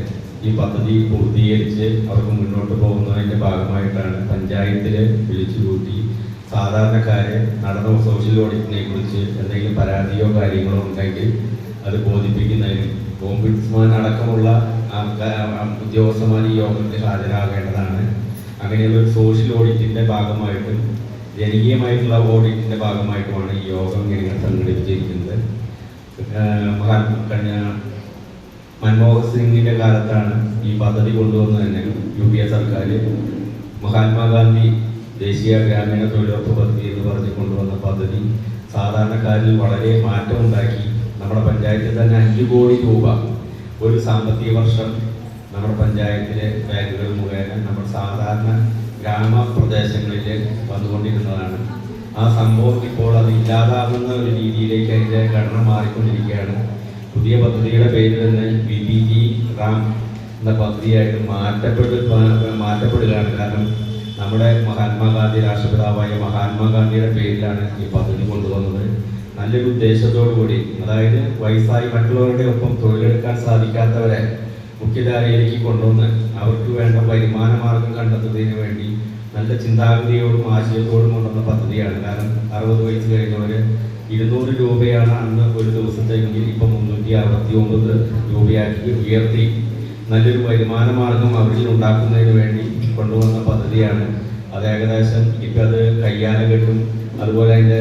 O: ഈ പദ്ധതി പൂർത്തീകരിച്ച് അവർക്ക് മുന്നോട്ട് പോകുന്നതിന്റെ ഭാഗമായിട്ടാണ് പഞ്ചായത്തിൽ വിളിച്ചുകൂട്ടി സാധാരണക്കാരെ നടന്ന സോഷ്യൽ ഓഡിറ്റിനെ കുറിച്ച് എന്തെങ്കിലും പരാതിയോ കാര്യങ്ങളോ ഉണ്ടെങ്കിൽ അത് ബോധിപ്പിക്കുന്നതിന് ഓംബുഡ്സ്മാൻ അടക്കമുള്ള ഉദ്യോഗസ്ഥന്മാർ ഈ യോഗത്തിൽ ഹാജരാകേണ്ടതാണ്. അങ്ങനെയുള്ള ഒരു സോഷ്യൽ ഓഡിറ്റിന്റെ ഭാഗമായിട്ടും ജനകീയമായിട്ടുള്ള ഓഡിറ്റിന്റെ ഭാഗമായിട്ടുമാണ് ഈ യോഗം ഇങ്ങനെ സംഘടിപ്പിച്ചിരിക്കുന്നത്. കഴിഞ്ഞ മൻമോഹൻ സിംഗിന്റെ കാലത്താണ് ഈ പദ്ധതി കൊണ്ടുവന്നത് തന്നെ. UPA സർക്കാർ മഹാത്മാഗാന്ധി ദേശീയ ഗ്രാമീണ തൊഴിലുറപ്പ് പദ്ധതി എന്ന് പറഞ്ഞ് കൊണ്ടുവന്ന പദ്ധതി സാധാരണക്കാരിൽ വളരെ മാറ്റമുണ്ടാക്കി. നമ്മുടെ പഞ്ചായത്തിൽ തന്നെ 5 കോടി രൂപ ഒരു സാമ്പത്തിക വർഷം നമ്മുടെ പഞ്ചായത്തിലെ ബാങ്കുകൾ മുഖേന നമ്മുടെ സാധാരണ ഗ്രാമപ്രദേശങ്ങളിൽ വന്നുകൊണ്ടിരുന്നതാണ്. ആ സംഭവം ഇപ്പോൾ അത് ഇല്ലാതാകുന്ന ഒരു രീതിയിലേക്ക് അതിൻ്റെ ഘടന മാറിക്കൊണ്ടിരിക്കുകയാണ്. പുതിയ പദ്ധതിയുടെ പേര് തന്നെ BBG റാം എന്ന പദ്ധതിയായിട്ട് മാറ്റപ്പെടുകയാണ്. കാരണം നമ്മുടെ മഹാത്മാഗാന്ധി, രാഷ്ട്രപിതാവായ മഹാത്മാഗാന്ധിയുടെ പേരിലാണ് ഈ പദ്ധതി കൊണ്ടുവന്നത്. നല്ലൊരു ഉദ്ദേശത്തോടു കൂടി, അതായത് വയസ്സായി മറ്റുള്ളവരുടെ ഒപ്പം തൊഴിലെടുക്കാൻ സാധിക്കാത്തവരെ മുഖ്യധാരയിലേക്ക് കൊണ്ടുവന്ന് അവർക്ക് വേണ്ട വരുമാന മാർഗം കണ്ടെത്തുന്നതിന് വേണ്ടി നല്ല ചിന്താഗതിയോടും ആശയത്തോടും കൊണ്ടുവന്ന പദ്ധതിയാണ്. കാരണം 60 വയസ്സ് കഴിഞ്ഞവർ 200 രൂപയാണ് അന്ന് ഒരു ദിവസത്തേക്കെങ്കിൽ ഇപ്പം 369 രൂപയാക്കി ഉയർത്തി നല്ലൊരു വരുമാന മാർഗം അവരിൽ ഉണ്ടാക്കുന്നതിന് വേണ്ടി കൊണ്ടുവന്ന പദ്ധതിയാണ്. അത് ഏകദേശം ഇപ്പം അത് കയ്യാലകെട്ടും അതുപോലെ അതിൻ്റെ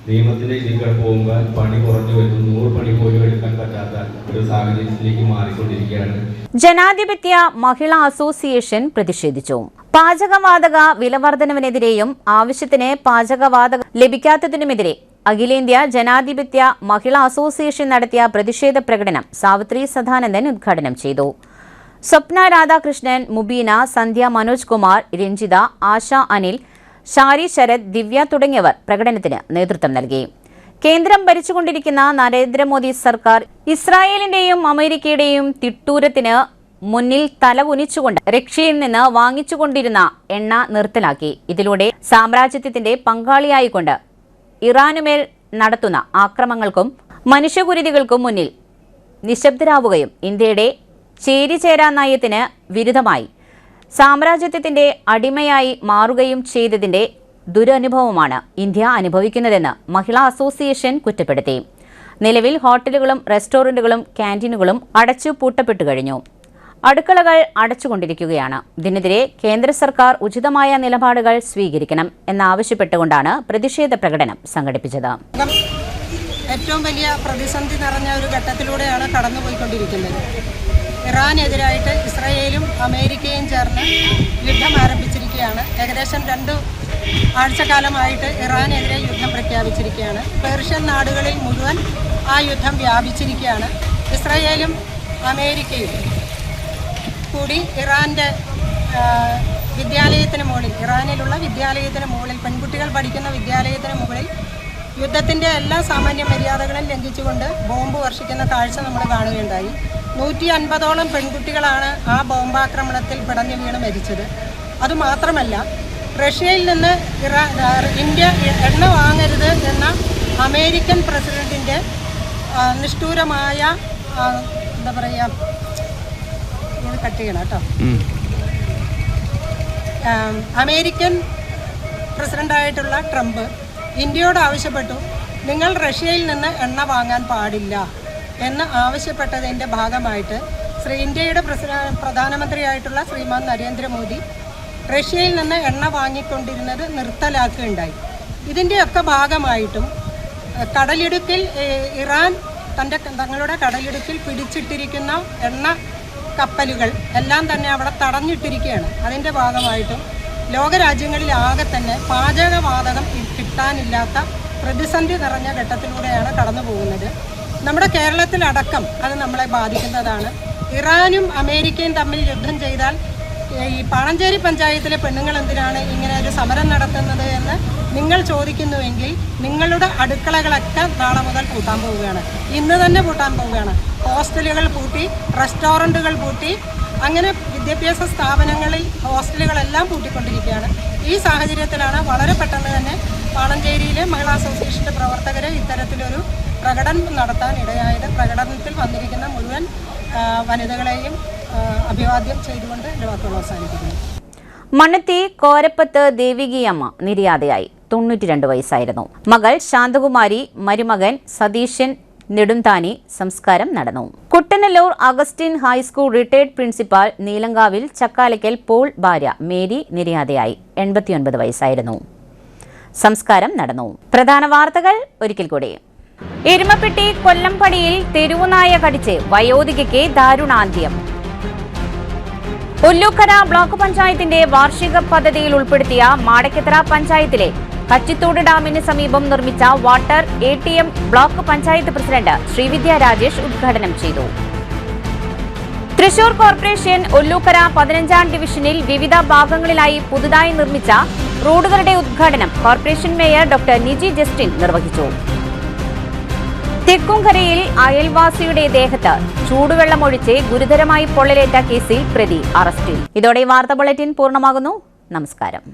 O: നിയമത്തിൻ്റെ ഇതിൽ പോകുമ്പോൾ പണി കുറഞ്ഞു വരുന്നു. 100 പണി പോലും എടുക്കാൻ പറ്റാത്ത ഒരു സാഹചര്യത്തിലേക്ക് മാറിക്കൊണ്ടിരിക്കുകയാണ്.
A: ജനാധിപത്യ മഹിളാ അസോസിയേഷൻ പ്രതിഷേധിച്ചു. പാചകവാതക വിലവർദ്ധനവിനെതിരെയും ആവശ്യത്തിന് പാചകവാതകം ലഭിക്കാത്തതിനുമെതിരെ അഖിലേന്ത്യാ ജനാധിപത്യ മഹിളാ അസോസിയേഷൻ നടത്തിയ പ്രതിഷേധ പ്രകടനം സാവിത്രി സദാനന്ദൻ ഉദ്ഘാടനം ചെയ്തു. സ്വപ്ന രാധാകൃഷ്ണൻ, മുബീന, സന്ധ്യ, മനോജ് കുമാർ, രഞ്ജിത, ആശ അനിൽ, ഷാരി ശരത്, ദിവ്യ തുടങ്ങിയവർ പ്രകടനത്തിന് നേതൃത്വം നൽകി. കേന്ദ്രം ഭരിച്ചുകൊണ്ടിരിക്കുന്ന നരേന്ദ്രമോദി സർക്കാർ ഇസ്രായേലിന്റെയും അമേരിക്കയുടെയും തിട്ടൂരത്തിന് മുന്നിൽ തലകുനിച്ചുകൊണ്ട് റഷ്യയിൽ നിന്ന് വാങ്ങിച്ചുകൊണ്ടിരുന്ന എണ്ണ നിർത്തലാക്കി. ഇതിലൂടെ സാമ്രാജ്യത്വത്തിന്റെ പങ്കാളിയായിക്കൊണ്ട് ഇറാനുമേൽ നടത്തുന്ന ആക്രമണങ്ങൾക്കും മനുഷ്യകുരുതികൾക്കും മുന്നിൽ നിശബ്ദരാവുകയും ഇന്ത്യയുടെ ചേരിചേരാ നയത്തിന് വിരുദ്ധമായി സാമ്രാജ്യത്വത്തിന്റെ അടിമയായി മാറുകയും ചെയ്തതിന്റെ ദുരനുഭവമാണ് ഇന്ത്യ അനുഭവിക്കുന്നതെന്ന് മഹിളാ അസോസിയേഷൻ കുറ്റപ്പെടുത്തി. നിലവിൽ ഹോട്ടലുകളും റെസ്റ്റോറന്റുകളും ക്യാന്റീനുകളും അടച്ചുപൂട്ടപ്പെട്ടു കഴിഞ്ഞു. അടുക്കളകൾ അടച്ചുകൊണ്ടിരിക്കുകയാണ്. ഇതിനെതിരെ കേന്ദ്ര സർക്കാർ ഉചിതമായ നിലപാടുകൾ സ്വീകരിക്കണം എന്നാവശ്യപ്പെട്ടുകൊണ്ടാണ് പ്രതിഷേധ പ്രകടനം സംഘടിപ്പിച്ചത്.
P: ഏറ്റവും വലിയ പ്രതിസന്ധി നിറഞ്ഞ ഒരു ഘട്ടത്തിലൂടെയാണ് കടന്നുപോയിക്കൊണ്ടിരിക്കുന്നത്. ഇറാനെതിരായിട്ട് ഇസ്രായേലും അമേരിക്കയും ചേർന്ന് യുദ്ധം ആരംഭിച്ചിരിക്കുകയാണ്. ഏകദേശം 2 ആഴ്ചക്കാലമായിട്ട് ഇറാനെതിരെ യുദ്ധം പ്രഖ്യാപിച്ചിരിക്കുകയാണ്. പേർഷ്യൻ നാടുകളിൽ മുഴുവൻ ആ യുദ്ധം വ്യാപിച്ചിരിക്കുകയാണ്. ഇസ്രായേലും അമേരിക്കയും കൂടി ഇറാൻ്റെ വിദ്യാലയത്തിന് മുകളിൽ, ഇറാനിലുള്ള വിദ്യാലയത്തിന് മുകളിൽ, പെൺകുട്ടികൾ പഠിക്കുന്ന വിദ്യാലയത്തിന് മുകളിൽ യുദ്ധത്തിൻ്റെ എല്ലാ സാമാന്യ മര്യാദകളും ലംഘിച്ചുകൊണ്ട് ബോംബ് വർഷിക്കുന്ന കാഴ്ച നമ്മൾ കാണുകയുണ്ടായി. 150ഓളം പെൺകുട്ടികളാണ് ആ ബോംബാക്രമണത്തിൽ പിടഞ്ഞു വീണ് മരിച്ചത്. അതുമാത്രമല്ല, റഷ്യയിൽ നിന്ന് ഇന്ത്യ എണ്ണ വാങ്ങരുത് എന്ന അമേരിക്കൻ പ്രസിഡന്റിൻ്റെ നിഷ്ഠൂരമായ എന്താ പറയുക, ഇത് കട്ട് ചെയ്യണം കേട്ടോ, അമേരിക്കൻ പ്രസിഡന്റായിട്ടുള്ള ട്രംപ് ഇന്ത്യയോട് ആവശ്യപ്പെട്ടു, നിങ്ങൾ റഷ്യയിൽ നിന്ന് എണ്ണ വാങ്ങാൻ പാടില്ല എന്ന് ആവശ്യപ്പെട്ടതിൻ്റെ ഭാഗമായിട്ട് ഇന്ത്യയുടെ പ്രധാനമന്ത്രിയായിട്ടുള്ള ശ്രീമാൻ നരേന്ദ്രമോദി റഷ്യയിൽ നിന്ന് എണ്ണ വാങ്ങിക്കൊണ്ടിരുന്നത് നിർത്തലാക്കുകയുണ്ടായി. ഇതിൻ്റെയൊക്കെ ഭാഗമായിട്ടും കടലിടുക്കിൽ ഇറാൻ തങ്ങളുടെ കടലിടുക്കിൽ പിടിച്ചിട്ടിരിക്കുന്ന എണ്ണ കപ്പലുകൾ എല്ലാം തന്നെ അവിടെ തടഞ്ഞിട്ടിരിക്കുകയാണ്. അതിൻ്റെ ഭാഗമായിട്ടും ലോകരാജ്യങ്ങളിലാകെ തന്നെ പാചകവാതകം കിട്ടാനില്ലാത്ത പ്രതിസന്ധി നിറഞ്ഞ ഘട്ടത്തിലൂടെയാണ് കടന്നു പോകുന്നത്. നമ്മുടെ കേരളത്തിലടക്കം അത് നമ്മളെ ബാധിക്കുന്നതാണ്. ഇറാനും അമേരിക്കയും തമ്മിൽ യുദ്ധം ചെയ്താൽ ഈ പാണഞ്ചേരി പഞ്ചായത്തിലെ പെണ്ണുങ്ങൾ എന്തിനാണ് ഇങ്ങനെ ഒരു സമരം നടത്തുന്നത് എന്ന് നിങ്ങൾ ചോദിക്കുന്നുവെങ്കിൽ നിങ്ങളുടെ അടുക്കളകളൊക്കെ നാളെ മുതൽ പൂട്ടാൻ പോവുകയാണ്. ഇന്ന് തന്നെ പൂട്ടാൻ പോവുകയാണ്. ഹോസ്റ്റലുകൾ പൂട്ടി, റെസ്റ്റോറൻറ്റുകൾ പൂട്ടി, അങ്ങനെ വിദ്യാഭ്യാസ സ്ഥാപനങ്ങളിൽ ഹോസ്റ്റലുകളെല്ലാം പൂട്ടിക്കൊണ്ടിരിക്കുകയാണ്. ഈ സാഹചര്യത്തിലാണ് വളരെ പെട്ടെന്ന് തന്നെ പാണഞ്ചേരിയിലെ മഹിളാ അസോസിയേഷൻ്റെ പ്രവർത്തകരെ ഇത്തരത്തിലൊരു പ്രകടനം നടത്താൻ ഇടയായത്. പ്രകടനത്തിൽ വന്നിരിക്കുന്ന മുഴുവൻ വനിതകളെയും അഭിവാദ്യം ചെയ്തുകൊണ്ട് എൻ്റെ വാക്കുകൾ അവസാനിപ്പിക്കുന്നു.
A: മണ്ണത്തി കോരപ്പത്ത് ദേവികിയമ്മ നിര്യാതയായി. 92 വയസ്സായിരുന്നു. മകൾ ശാന്തകുമാരി, മരുമകൻ സതീശൻ നെടുംതാനി. സംസ്കാരം നടന്നു. Kuttanellur Augustine high school retired principal Neelankavil Chakkalakkal Paul ഭാര്യ മേരി നിര്യാതയായി. 89 വയസ്സായിരുന്നു. സംസ്കാരം നടന്നു. പ്രധാന വാർത്തകൾ ഒരിക്കൽ കൂടി. എരുമപ്പെട്ടി കൊല്ലംപടിയിൽ തെരുവുനായ കടിച്ച് വയോധികയ്ക്ക് ദാരുണാന്ത്യം. ഒല്ലൂക്കര ബ്ലോക്ക് പഞ്ചായത്തിന്റെ വാർഷിക പദ്ധതിയിൽ ഉൾപ്പെടുത്തിയ മാടക്കത്തറ പഞ്ചായത്തിലെ കച്ചിത്തോട് ഡാമിന് സമീപം നിർമ്മിച്ച water ATM block panchayat president Srividya Rajesh ഉദ്ഘാടനം ചെയ്തു. തൃശൂർ കോർപ്പറേഷൻ ഒല്ലൂക്കര 15ാം ഡിവിഷനിൽ വിവിധ ഭാഗങ്ങളിലായി പുതുതായി നിർമ്മിച്ച റോഡുകളുടെ ഉദ്ഘാടനം corporation mayor doctor Niji Justin നിർവഹിച്ചു. തെക്കുംകരയിൽ അയൽവാസിയുടെ ദേഹത്ത് ചൂടുവെള്ളമൊഴിച്ച് ഗുരുതരമായി പൊള്ളലേറ്റ കേസിൽ പ്രതി അറസ്റ്റിൽ. ഇതോടെ വാർത്താ ബുള്ളറ്റിൻ പൂർണ്ണമാകുന്നു. നമസ്കാരം.